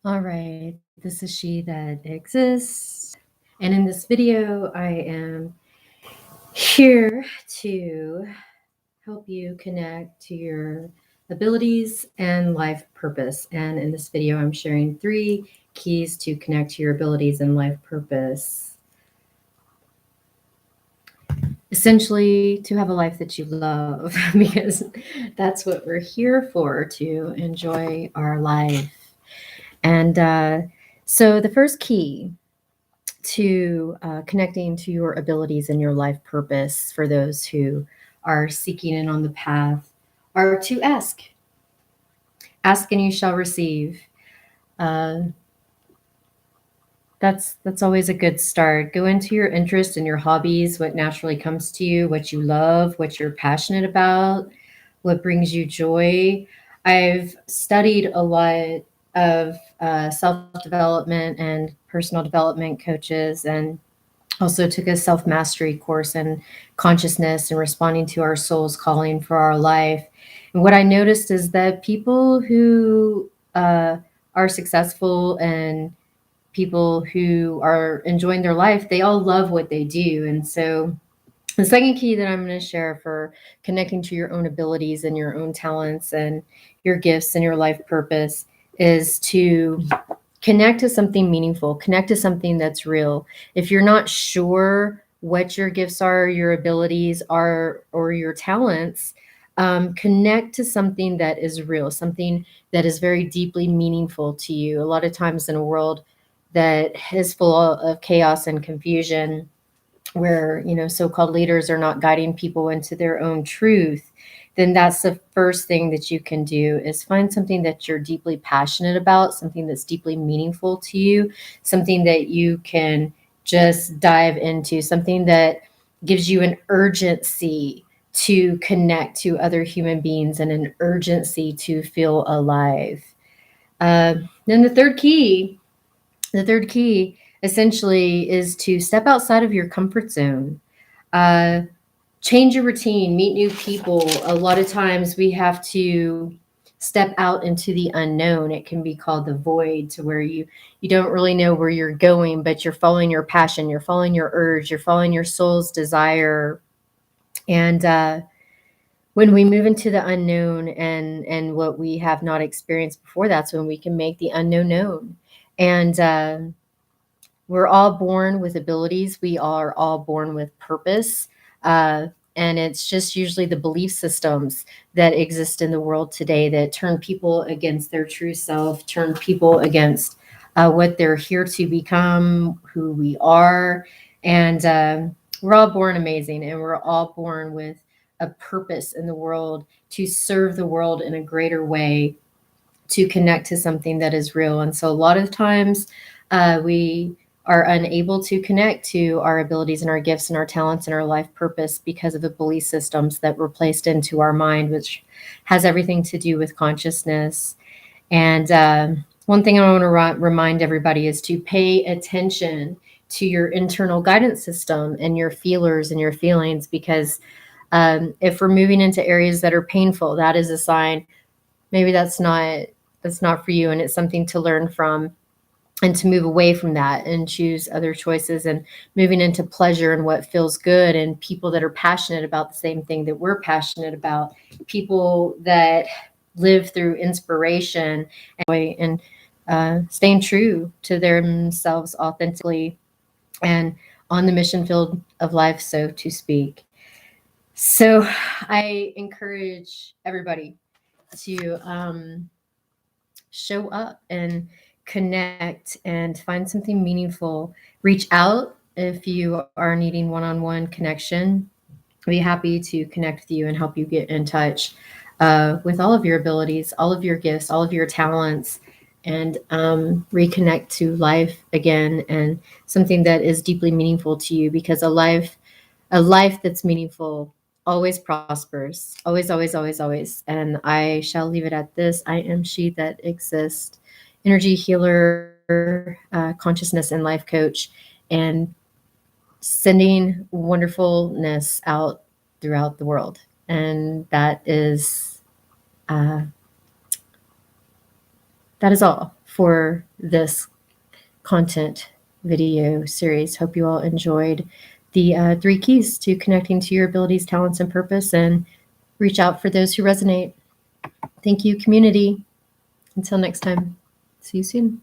All right, this is She That Exists. And in this video, I am here to help you connect to your abilities and life purpose. And in this video, I'm sharing 3 keys to connect to your abilities and life purpose. Essentially, to have a life that you love, because that's what we're here for, to enjoy our life. And so, the first key to connecting to your abilities and your life purpose for those who are seeking in on the path are to ask. Ask and you shall receive. Uh, that's always a good start. Go into your interest and your hobbies, what naturally comes to you, what you love, what you're passionate about, what brings you joy. I've studied a lot of self development and personal development coaches, and also took a self mastery course in consciousness and responding to our soul's calling for our life. And what I noticed is that people who are successful and people who are enjoying their life, they all love what they do. And so the second key that I'm going to share for connecting to your own abilities and your own talents and your gifts and your life purpose is to connect to something meaningful, connect to something that's real. If you're not sure what your gifts are, your abilities are, or your talents, connect to something that is real, something that is very deeply meaningful to you. A lot of times in a world that is full of chaos and confusion, where so-called leaders are not guiding people into their own truth, then that's the first thing that you can do, is find something that you're deeply passionate about, something that's deeply meaningful to you, something that you can just dive into, something that gives you an urgency to connect to other human beings and an urgency to feel alive. Then the third key essentially is to step outside of your comfort zone. Uh, Change your routine, meet new people. A lot of times we have to step out into the unknown. It can be called the void, to where you don't really know where you're going, but you're following your passion, you're following your urge, you're following your soul's desire. And when we move into the unknown and what we have not experienced before, that's when we can make the unknown known. And we're all born with abilities. We are all born with purpose. Uh, and it's just usually the belief systems that exist in the world today that turn people against their true self, turn people against what they're here to become, who we are. And we're all born amazing, and we're all born with a purpose in the world to serve the world in a greater way, to connect to something that is real. And so a lot of times we are unable to connect to our abilities and our gifts and our talents and our life purpose because of the belief systems that were placed into our mind, which has everything to do with consciousness. And one thing I want to remind everybody is to pay attention to your internal guidance system and your feelers and your feelings, because if we're moving into areas that are painful, that is a sign maybe that's not for you, and it's something to learn from and to move away from that and choose other choices, and moving into pleasure and what feels good, and people that are passionate about the same thing that we're passionate about, people that live through inspiration and staying true to themselves authentically and on the mission field of life, so to speak. So I encourage everybody to show up and connect and find something meaningful. Reach out if you are needing one on one connection. I'd be happy to connect with you and help you get in touch with all of your abilities, all of your gifts, all of your talents, and reconnect to life again, and something that is deeply meaningful to you, because a life that's meaningful always prospers. Always, always, always, always. And I shall leave it at this. I am She That Exists, energy healer, consciousness and life coach, and sending wonderfulness out throughout the world. And uh, that is all for this content video series. Hope you all enjoyed the 3 keys to connecting to your abilities, talents, and purpose, and reach out for those who resonate. Thank you, community. Until next time, see you soon.